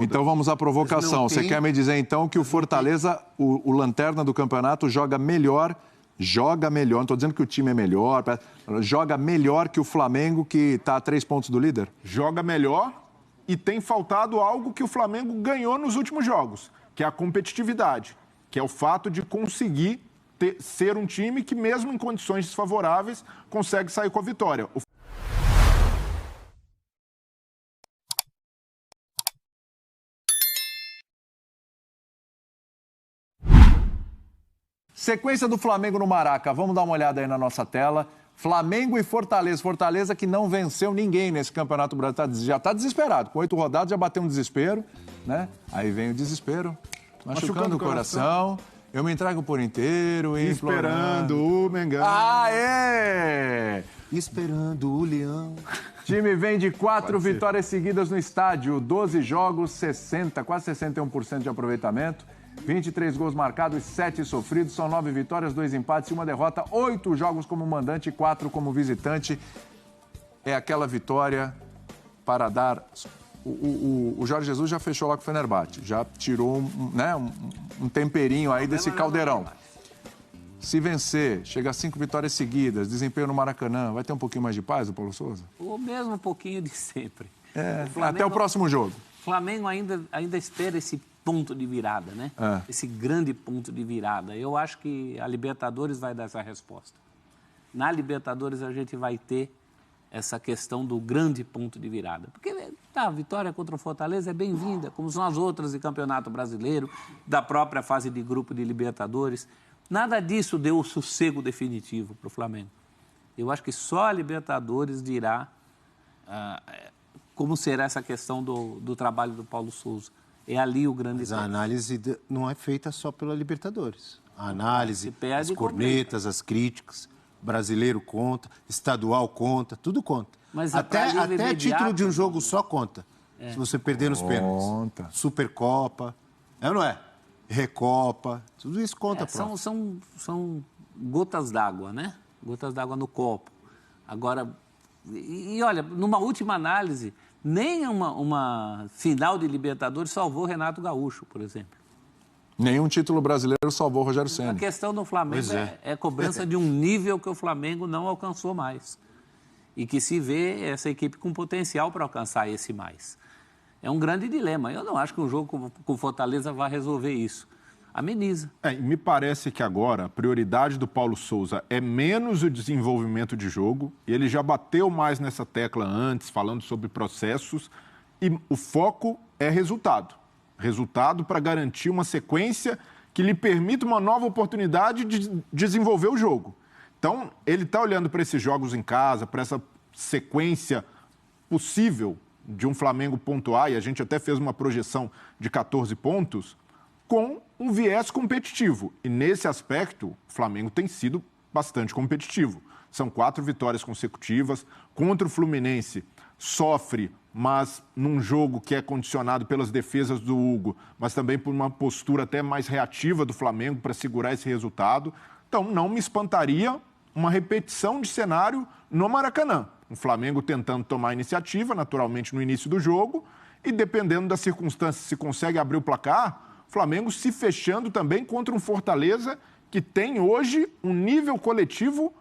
Então vamos à provocação. Você quer me dizer então que o Fortaleza, o lanterna do campeonato, joga melhor, não estou dizendo que o time é melhor, joga melhor que o Flamengo, que está a 3 pontos do líder? Joga melhor e tem faltado algo que o Flamengo ganhou nos últimos jogos, que é a competitividade, que é o fato de conseguir ser um time que, mesmo em condições desfavoráveis, consegue sair com a vitória. Sequência do Flamengo no Maraca. Vamos dar uma olhada aí na nossa tela. Flamengo e Fortaleza. Fortaleza que não venceu ninguém nesse Campeonato Brasileiro. Já está desesperado. Com 8 rodadas já bateu um desespero, né? Aí vem o desespero, machucando o coração. Eu me entrego por inteiro e esperando o Mengão. Aê! Esperando o Leão. Time vem de 4 vitórias seguidas no estádio. 12 jogos, 60, quase 61% de aproveitamento. 23 gols marcados e 7 sofridos. São 9 vitórias, 2 empates e 1 derrota. 8 jogos como mandante e 4 como visitante. É aquela vitória para dar... O Jorge Jesus já fechou lá com o Fenerbahçe. Já tirou um temperinho aí desse caldeirão. Se vencer, chega a 5 vitórias seguidas, desempenho no Maracanã, vai ter um pouquinho mais de paz, o Paulo Souza? O mesmo pouquinho de sempre. Até o próximo jogo. O Flamengo ainda espera esse ponto de virada, né? Esse grande ponto de virada. Eu acho que a Libertadores vai dar essa resposta. Na Libertadores a gente vai ter essa questão do grande ponto de virada. Porque a vitória contra o Fortaleza é bem-vinda, como são as outras de Campeonato Brasileiro, da própria fase de grupo de Libertadores. Nada disso deu o sossego definitivo para o Flamengo. Eu acho que só a Libertadores dirá como será essa questão do trabalho do Paulo Souza. É ali o grande... Mas a análise não é feita só pela Libertadores. A análise, as cornetas, as críticas, brasileiro conta, estadual conta, tudo conta. Mas até título de um jogo só conta. Se você perder nos pênaltis. Supercopa, é ou não é? Recopa, tudo isso conta. São gotas d'água, né? Gotas d'água no copo. Agora, e olha, numa última análise, nem uma final de Libertadores salvou Renato Gaúcho, por exemplo. Nenhum título brasileiro salvou o Rogério Ceni. A questão do Flamengo é cobrança de um nível que o Flamengo não alcançou mais. E que se vê essa equipe com potencial para alcançar esse mais. É um grande dilema. Eu não acho que um jogo com Fortaleza vai resolver isso. Ameniza. Me parece que agora a prioridade do Paulo Souza é menos o desenvolvimento de jogo. Ele já bateu mais nessa tecla antes, falando sobre processos. E o foco é resultado. Resultado para garantir uma sequência que lhe permita uma nova oportunidade de desenvolver o jogo. Então, ele está olhando para esses jogos em casa, para essa sequência possível de um Flamengo pontuar, e a gente até fez uma projeção de 14 pontos, com um viés competitivo. E nesse aspecto, o Flamengo tem sido bastante competitivo. São 4 vitórias consecutivas. Contra o Fluminense, sofre, mas num jogo que é condicionado pelas defesas do Hugo, mas também por uma postura até mais reativa do Flamengo para segurar esse resultado. Então, não me espantaria uma repetição de cenário no Maracanã. O Flamengo tentando tomar a iniciativa, naturalmente, no início do jogo, e dependendo das circunstâncias, se consegue abrir o placar, o Flamengo se fechando também contra um Fortaleza que tem hoje um nível coletivo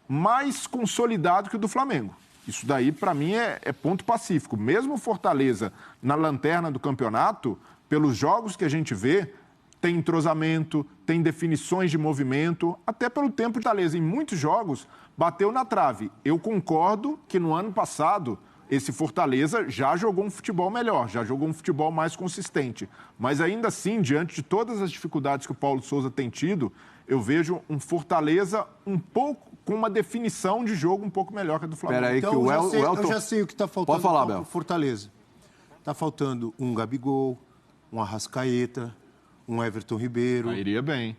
mais consolidado que o do Flamengo. Isso daí, para mim, é ponto pacífico. Mesmo o Fortaleza na lanterna do campeonato, pelos jogos que a gente vê, tem entrosamento, tem definições de movimento, até pelo tempo Fortaleza, em muitos jogos, bateu na trave. Eu concordo que no ano passado, esse Fortaleza já jogou um futebol melhor, já jogou um futebol mais consistente. Mas ainda assim, diante de todas as dificuldades que o Paulo Souza tem tido, eu vejo um Fortaleza um pouco com uma definição de jogo um pouco melhor que a do Flamengo. Peraí, então, que o Elton... Eu já sei o que está faltando. Pode falar, Bel. Fortaleza. Está faltando um Gabigol, um Arrascaeta, um Everton Ribeiro. Iria bem.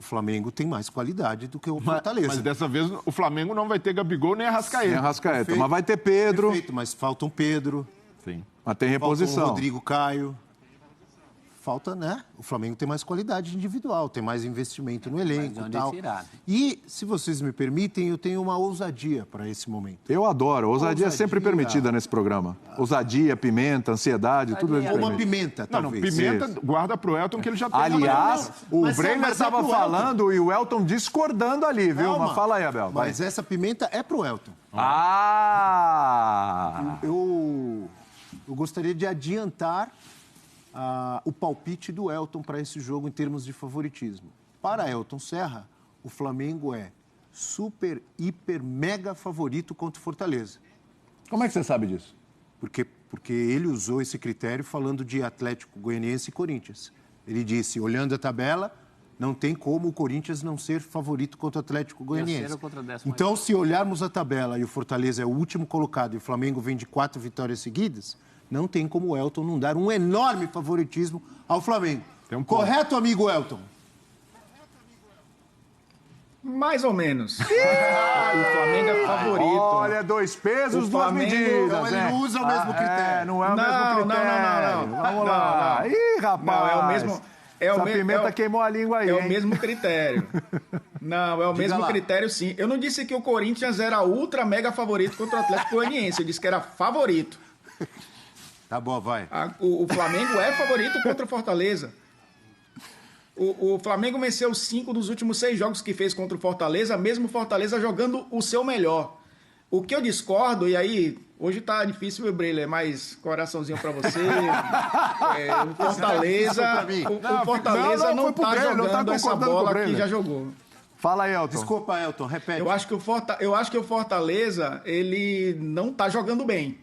O Flamengo tem mais qualidade do que o Fortaleza. Mas dessa vez o Flamengo não vai ter Gabigol nem Arrascaeta. Nem Arrascaeta, mas vai ter Pedro. Perfeito, mas falta um Pedro. Sim. Mas tem reposição. Falta um Rodrigo Caio. falta, né? O Flamengo tem mais qualidade individual, tem mais investimento no elenco e tal. Tirar, né? E, se vocês me permitem, eu tenho uma ousadia para esse momento. Eu adoro. Ousadia é sempre permitida nesse programa. Ousadia, pimenta, ansiedade, tudo isso. Ou uma pimenta, talvez. Não, pimenta guarda pro Elton que ele já tem. Aliás, o Bremer estava falando e o Elton discordando ali, viu? Calma. Mas fala aí, Abel. Vai. Mas essa pimenta é pro Elton. Eu gostaria de adiantar o palpite do Elton para esse jogo em termos de favoritismo. Para Elton Serra, o Flamengo é super, hiper, mega favorito contra o Fortaleza. Como é que você sabe disso? Porque ele usou esse critério falando de Atlético Goianiense e Corinthians. Ele disse, olhando a tabela, não tem como o Corinthians não ser favorito contra o Atlético Goianiense. Então, se olharmos a tabela e o Fortaleza é o último colocado e o Flamengo vem de 4 vitórias seguidas, não tem como o Elton não dar um enorme favoritismo ao Flamengo. Correto, amigo Elton? Mais ou menos. O Flamengo é favorito. Olha, 2 pesos, 2 medidas. Então ele não usa o mesmo critério. Não é o mesmo critério. Não. Vamos lá. Ih, rapaz. Não, é o mesmo. Essa pimenta queimou a língua aí. É o mesmo critério. Não, é o mesmo critério, sim. Eu não disse que o Corinthians era ultra mega favorito contra o Atlético Goianiense. Eu disse que era favorito. Tá bom, vai. O Flamengo é favorito contra o Fortaleza. O Flamengo venceu 5 dos últimos 6 jogos que fez contra o Fortaleza, mesmo o Fortaleza jogando o seu melhor. O que eu discordo, e aí, hoje tá difícil, meu Breler, mas coraçãozinho pra você. O Fortaleza, o Fortaleza não tá jogando essa bola que já jogou. Fala aí, Elton. Desculpa, Elton, repete. Eu acho que o Fortaleza, ele não tá jogando bem.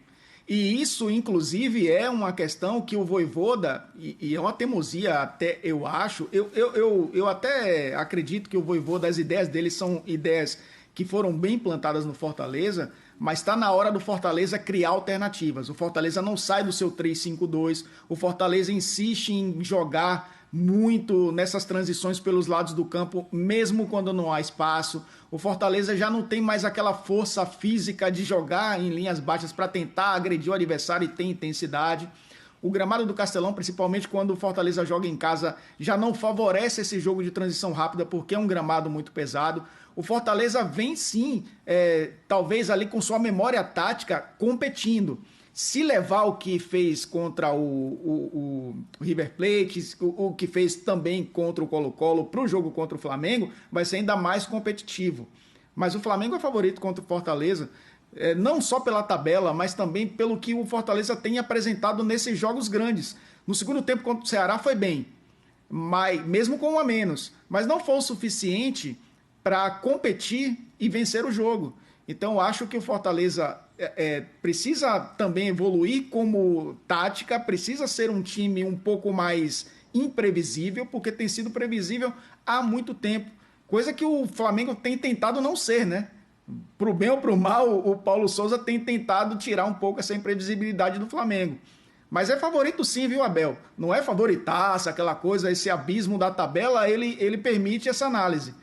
E isso, inclusive, é uma questão que o Vojvoda, e é uma teimosia até, eu acho, eu até acredito que o Vojvoda, as ideias dele são ideias que foram bem implantadas no Fortaleza, mas está na hora do Fortaleza criar alternativas. O Fortaleza não sai do seu 3-5-2, o Fortaleza insiste em jogar muito nessas transições pelos lados do campo, mesmo quando não há espaço. O Fortaleza já não tem mais aquela força física de jogar em linhas baixas para tentar agredir o adversário e ter intensidade. O gramado do Castelão, principalmente quando o Fortaleza joga em casa, já não favorece esse jogo de transição rápida porque é um gramado muito pesado. O Fortaleza vem sim, talvez ali com sua memória tática, competindo. Se levar o que fez contra o River Plate, o que fez também contra o Colo-Colo para o jogo contra o Flamengo, vai ser ainda mais competitivo. Mas o Flamengo é favorito contra o Fortaleza, não só pela tabela, mas também pelo que o Fortaleza tem apresentado nesses jogos grandes. No segundo tempo contra o Ceará foi bem, mas, mesmo com 1 a menos, mas não foi o suficiente para competir e vencer o jogo. Então, eu acho que o Fortaleza precisa também evoluir como tática, precisa ser um time um pouco mais imprevisível, porque tem sido previsível há muito tempo, coisa que o Flamengo tem tentado não ser, né? Pro bem ou pro mal, o Paulo Souza tem tentado tirar um pouco essa imprevisibilidade do Flamengo. Mas é favorito sim, viu, Abel? Não é favoritaça, aquela coisa, esse abismo da tabela, ele permite essa análise.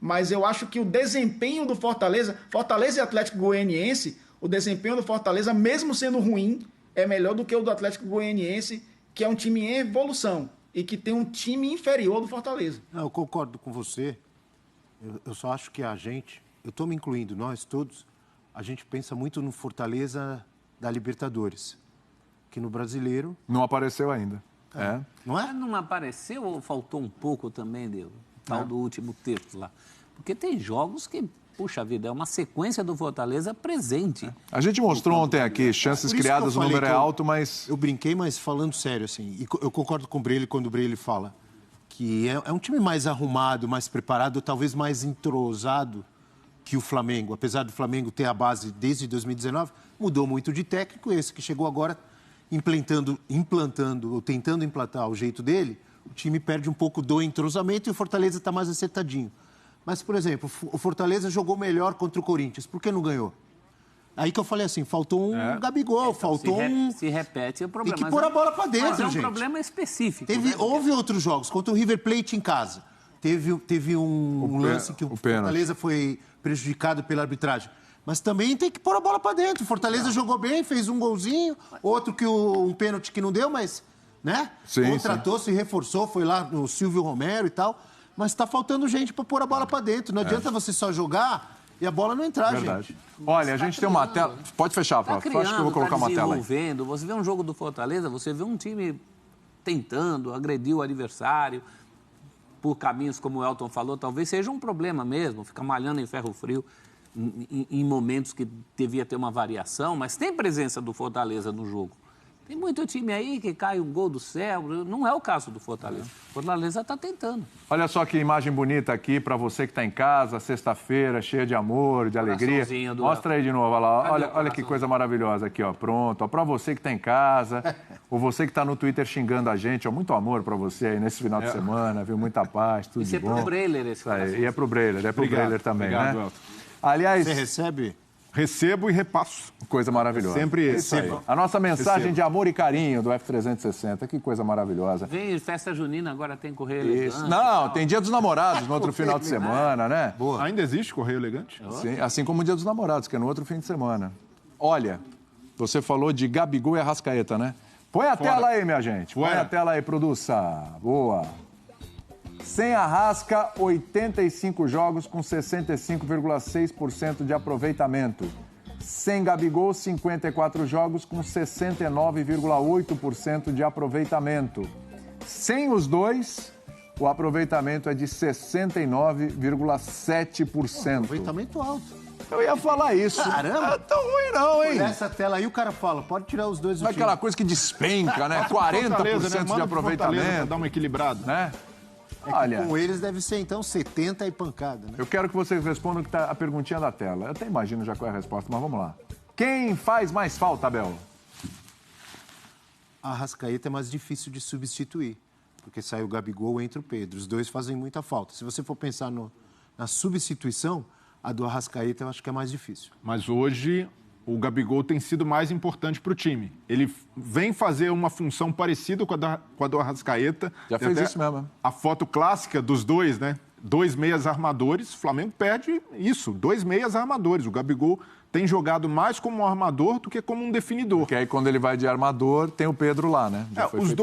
Mas eu acho que o desempenho do Fortaleza e Atlético Goianiense, o desempenho do Fortaleza, mesmo sendo ruim, é melhor do que o do Atlético Goianiense, que é um time em evolução e que tem um time inferior do Fortaleza. Não, eu concordo com você. Eu só acho que a gente, eu estou me incluindo, nós todos, a gente pensa muito no Fortaleza da Libertadores, que no Brasileiro... Não apareceu ainda. Não é? Não apareceu ou faltou um pouco também, tal do último terço lá? Porque tem jogos que, puxa vida, é uma sequência do Fortaleza presente. A gente mostrou ontem aqui, chances criadas, o número é alto, mas... Eu brinquei, mas falando sério, assim, e eu concordo com o Breile quando o Breile fala que é um time mais arrumado, mais preparado, talvez mais entrosado que o Flamengo. Apesar do Flamengo ter a base desde 2019, mudou muito de técnico, esse que chegou agora implantando ou tentando implantar o jeito dele, o time perde um pouco do entrosamento e o Fortaleza está mais acertadinho. Mas, por exemplo, o Fortaleza jogou melhor contra o Corinthians. Por que não ganhou? Aí que eu falei assim, faltou um Gabigol, faltou Se repete, o problema. Tem que pôr a bola para dentro, mas é um gente. problema específico. Houve outros jogos, contra o River Plate em casa. Teve um lance que o Fortaleza foi prejudicado pela arbitragem. Mas também tem que pôr a bola para dentro. O Fortaleza jogou bem, fez um golzinho, outro um pênalti que não deu, mas né? Sim, Contratou, se reforçou, foi lá no Silvio Romero e tal. Mas está faltando gente para pôr a bola para dentro. Não adianta você só jogar e a bola não entrar, Verdade. gente. Olha, a gente tem uma tela... Pode fechar, Prof. Tá Acho que eu vou colocar uma tela aí. desenvolvendo. Você vê um jogo do Fortaleza, você vê um time tentando agredir o adversário por caminhos, como o Elton falou, talvez seja um problema mesmo, ficar malhando em ferro frio em momentos que devia ter uma variação, mas tem presença do Fortaleza no jogo. Tem muito time aí que cai um gol do céu, não é o caso do Fortaleza. O Fortaleza está tentando. Olha só que imagem bonita aqui para você que está em casa, sexta-feira, cheia de amor, de alegria. Mostra aí de novo, olha lá. Olha que coisa maravilhosa aqui, ó. Pronto, para você que está em casa, ou você que está no Twitter xingando a gente, ó, muito amor para você aí nesse final de semana, viu? Muita paz, tudo de bom. Isso é pro Breiler esse aí. E é pro Breiler também, obrigado, né? Elton. Aliás... Você recebe? Recebo e repasso. Coisa maravilhosa. Sempre recebo. A nossa mensagem de amor e carinho do F360. Que coisa maravilhosa. Vem festa junina, agora tem Correio Elegante. Isso. Não, tem Dia dos Namorados no outro final de semana, né? Boa. Ainda existe Correio Elegante? Sim, assim como o Dia dos Namorados, que é no outro fim de semana. Olha, você falou de Gabigol e Arrascaeta, né? Põe a tela aí, minha gente. Põe a tela aí, produça. Boa. Sem Arrasca, 85 jogos com 65,6% de aproveitamento. Sem Gabigol, 54 jogos com 69,8% de aproveitamento. Sem os dois, o aproveitamento é de 69,7%. Aproveitamento alto. Eu ia falar isso. Caramba! Não é tão ruim não, hein? Nessa tela aí o cara fala, pode tirar os dois do Não é time. aquela coisa que despenca, né? 40% de aproveitamento. Dá uma equilibrada. Né? Olha, com eles deve ser, então, 70 e pancada, né? Eu quero que vocês respondam que tá a perguntinha da tela. Eu até imagino já qual é a resposta, mas vamos lá. Quem faz mais falta, Abel? A Arrascaeta é mais difícil de substituir, porque sai o Gabigol, entra o Pedro. Os dois fazem muita falta. Se você for pensar na substituição, a do Arrascaeta eu acho que é mais difícil. Mas hoje o Gabigol tem sido mais importante para o time. Ele vem fazer uma função parecida com a do Arrascaeta. Já fez isso mesmo. A foto clássica dos dois, né? 2 meias armadores. O Flamengo perde isso, 2 meias armadores. O Gabigol tem jogado mais como um armador do que como um definidor. Porque aí quando ele vai de armador, tem o Pedro lá, né? Os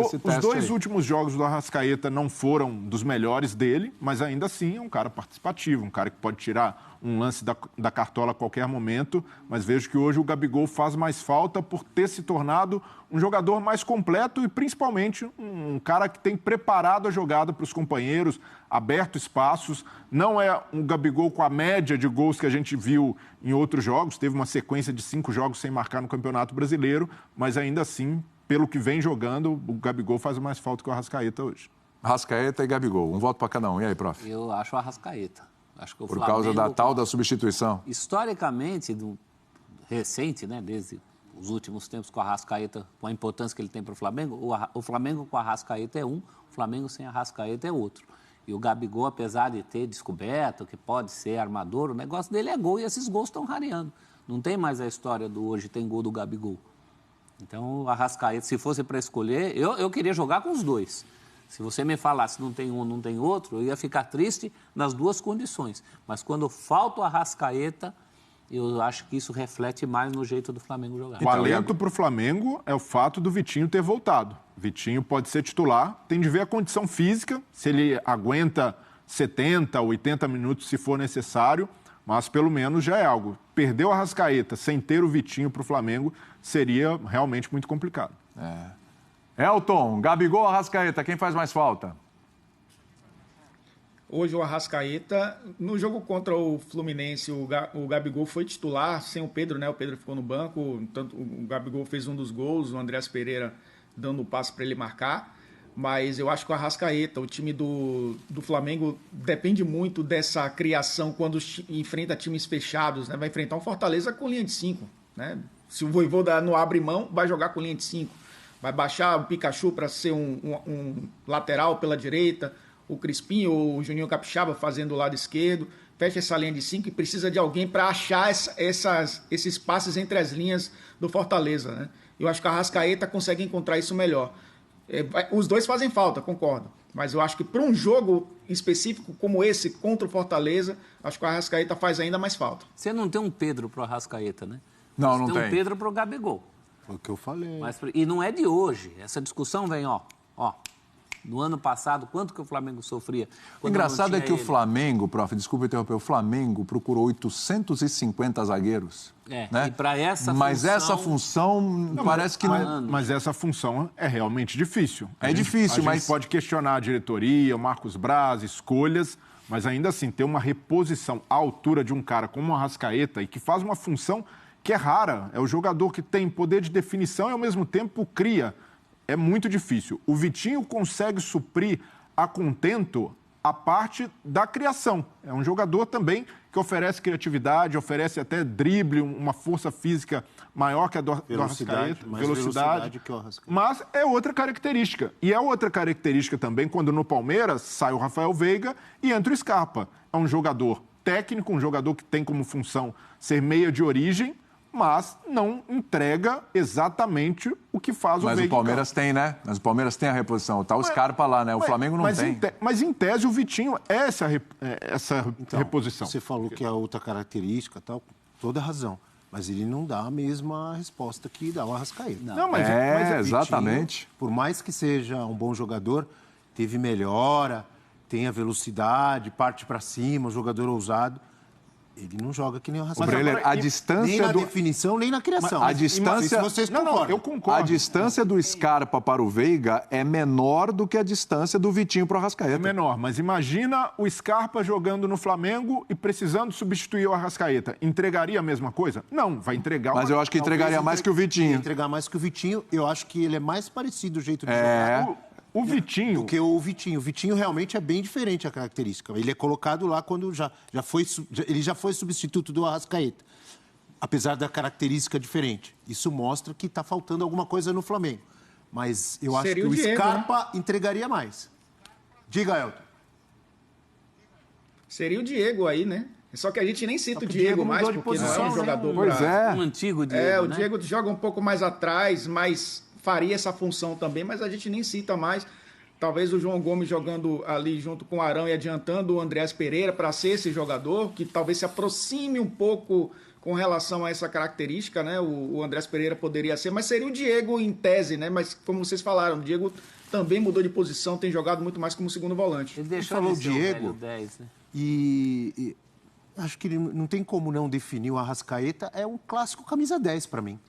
dois últimos jogos do Arrascaeta não foram dos melhores dele, mas ainda assim é um cara participativo, um cara que pode tirar um lance da cartola a qualquer momento, mas vejo que hoje o Gabigol faz mais falta por ter se tornado um jogador mais completo e principalmente um cara que tem preparado a jogada para os companheiros, aberto espaços. Não é um Gabigol com a média de gols que a gente viu em outros jogos, teve uma sequência de 5 jogos sem marcar no Campeonato Brasileiro, mas ainda assim, pelo que vem jogando, o Gabigol faz mais falta que o Arrascaeta hoje. Arrascaeta e Gabigol, um voto para cada um. E aí, prof? Eu acho o Arrascaeta. Acho que o Por Flamengo, causa da tal da substituição? Historicamente, recente, né, desde os últimos tempos com o Arrascaeta, com a importância que ele tem para o Flamengo, o Flamengo com o Arrascaeta é um, o Flamengo sem Arrascaeta é outro. E o Gabigol, apesar de ter descoberto que pode ser armador, o negócio dele é gol e esses gols estão rareando. Não tem mais a história do hoje tem gol do Gabigol. Então, o Arrascaeta, se fosse para escolher, eu queria jogar com os dois. Se você me falasse não tem um, não tem outro, eu ia ficar triste nas duas condições. Mas quando falta o Arrascaeta, eu acho que isso reflete mais no jeito do Flamengo jogar. O alento para o Flamengo é o fato do Vitinho ter voltado. Vitinho pode ser titular, tem de ver a condição física, se ele aguenta 70, 80 minutos se for necessário, mas pelo menos já é algo. Perder o Arrascaeta sem ter o Vitinho para o Flamengo seria realmente muito complicado. Elton, Gabigol ou Arrascaeta, quem faz mais falta? Hoje o Arrascaeta, no jogo contra o Fluminense, o Gabigol foi titular sem o Pedro, né? O Pedro ficou no banco, tanto o Gabigol fez um dos gols, o Andreas Pereira dando o passe para ele marcar. Mas eu acho que o Arrascaeta, o time do Flamengo, depende muito dessa criação quando enfrenta times fechados, né? Vai enfrentar um Fortaleza com linha de 5, né? Se o Vojvoda não abre mão, vai jogar com linha de 5. Vai baixar o Pikachu para ser um lateral pela direita, o Crispim ou o Juninho Capixaba fazendo o lado esquerdo, fecha essa linha de 5 e precisa de alguém para achar esses passes entre as linhas do Fortaleza, né? Eu acho que a Arrascaeta consegue encontrar isso melhor. Os dois fazem falta, concordo, mas eu acho que para um jogo específico como esse contra o Fortaleza, acho que a Arrascaeta faz ainda mais falta. Você não tem um Pedro para o Arrascaeta, né? Não, Você não tem tem. um Pedro para o Gabigol. Foi o que eu falei. E não é de hoje. Essa discussão vem, ó. No ano passado, quanto que o Flamengo sofria? O engraçado é que o Flamengo, prof, desculpa interromper, o Flamengo procurou 850 zagueiros. Né? E para essa função... Mas essa função parece que não... Mas essa função é realmente difícil. É difícil, mas... A gente pode questionar a diretoria, o Marcos Braz, escolhas, mas ainda assim, ter uma reposição à altura de um cara como o Arrascaeta e que faz uma função que é rara. É o jogador que tem poder de definição e, ao mesmo tempo, cria. É muito difícil. O Vitinho consegue suprir a contento a parte da criação. É um jogador também que oferece criatividade, oferece até drible, uma força física maior que a do Arrascaeta. Velocidade que o Arrascaeta. Mas é outra característica. E é outra característica também quando no Palmeiras sai o Rafael Veiga e entra o Scarpa. É um jogador técnico, um jogador que tem como função ser meia de origem, mas não entrega exatamente o que faz o Veiga. Mas o Palmeiras tem, né? Mas o Palmeiras tem a reposição. Tá o Scarpa lá, né? O Flamengo não tem. Mas em tese o Vitinho é essa reposição. Você falou que é outra característica, tal, toda razão. Mas ele não dá a mesma resposta que dá o Arrascaeta. Não, mas Vitinho, exatamente. Por mais que seja um bom jogador, teve melhora, tem a velocidade, parte para cima, um jogador ousado. Ele não joga que nem o Arrascaeta. Breler, a distância nem na definição, nem na criação. A distância... vocês concordam. Não, eu concordo. A distância do Scarpa para o Veiga é menor do que a distância do Vitinho para o Arrascaeta. É menor, mas imagina o Scarpa jogando no Flamengo e precisando substituir o Arrascaeta. Entregaria a mesma coisa? Não, vai entregar... Mas eu acho que entregaria mais que o Vitinho. Entregar mais que o Vitinho. Eu acho que ele é mais parecido o jeito de jogar. O Vitinho... Do que o Vitinho. O Vitinho realmente é bem diferente a característica. Ele é colocado lá quando ele já foi substituto do Arrascaeta. Apesar da característica diferente. Isso mostra que está faltando alguma coisa no Flamengo. Mas eu acho que o Diego, Scarpa entregaria mais. Diga, Elton. Seria o Diego aí, né? Só que a gente nem cita o Diego mais, porque não é um jogador... Um antigo Diego, o Diego joga um pouco mais atrás, mas faria essa função também, mas a gente nem cita mais. Talvez o João Gomes jogando ali junto com o Arão e adiantando o Andreas Pereira para ser esse jogador, que talvez se aproxime um pouco com relação a essa característica, né? O Andreas Pereira poderia ser, mas seria o Diego em tese, né? Mas como vocês falaram, o Diego também mudou de posição, tem jogado muito mais como segundo volante. Ele deixou falou de ser Diego, o 10, né? E acho que ele não tem como não definir o Arrascaeta, é um clássico camisa 10 para mim.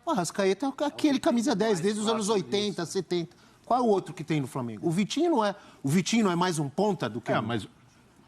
O Arrascaeta é aquele camisa 10 desde os anos 80, 70. Qual é o outro que tem no Flamengo? O Vitinho não é mais um ponta do que... mas...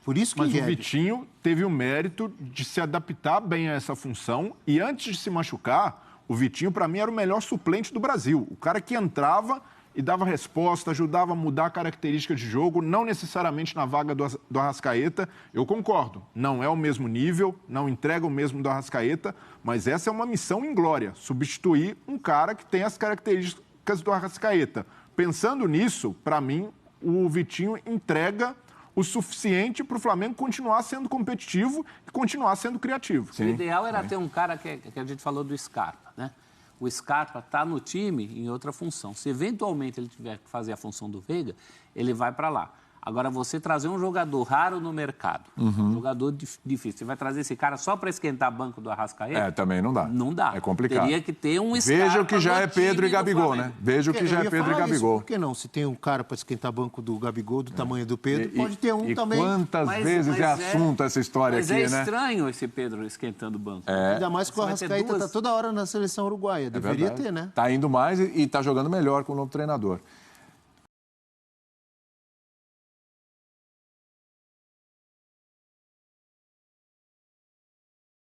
Por isso que Mas o Vitinho teve o mérito de se adaptar bem a essa função e antes de se machucar, o Vitinho, para mim, era o melhor suplente do Brasil. O cara que entrava e dava resposta, ajudava a mudar a característica de jogo, não necessariamente na vaga do Arrascaeta. Eu concordo, não é o mesmo nível, não entrega o mesmo do Arrascaeta, mas essa é uma missão inglória, substituir um cara que tem as características do Arrascaeta. Pensando nisso, para mim, o Vitinho entrega o suficiente para o Flamengo continuar sendo competitivo e continuar sendo criativo. O ideal era ter um cara que a gente falou do Scarpa, né? O Scarpa está no time em outra função. Se eventualmente ele tiver que fazer a função do Veiga, ele vai para lá. Agora, você trazer um jogador raro no mercado, um jogador difícil, você vai trazer esse cara só para esquentar banco do Arrascaeta? Também não dá. Não dá. É complicado. Teria que ter um Scarpa. Veja o que já é Pedro e Gabigol, né? Veja o que já é Pedro e Gabigol. Por que não? Se tem um cara para esquentar banco do Gabigol, do tamanho do Pedro, pode ter um também. Quantas vezes é assunto essa história aqui, né? Mas é estranho esse Pedro esquentando banco. Ainda mais que o Arrascaeta está toda hora na seleção uruguaia. Deveria ter, né? Está indo mais e está jogando melhor com o novo treinador.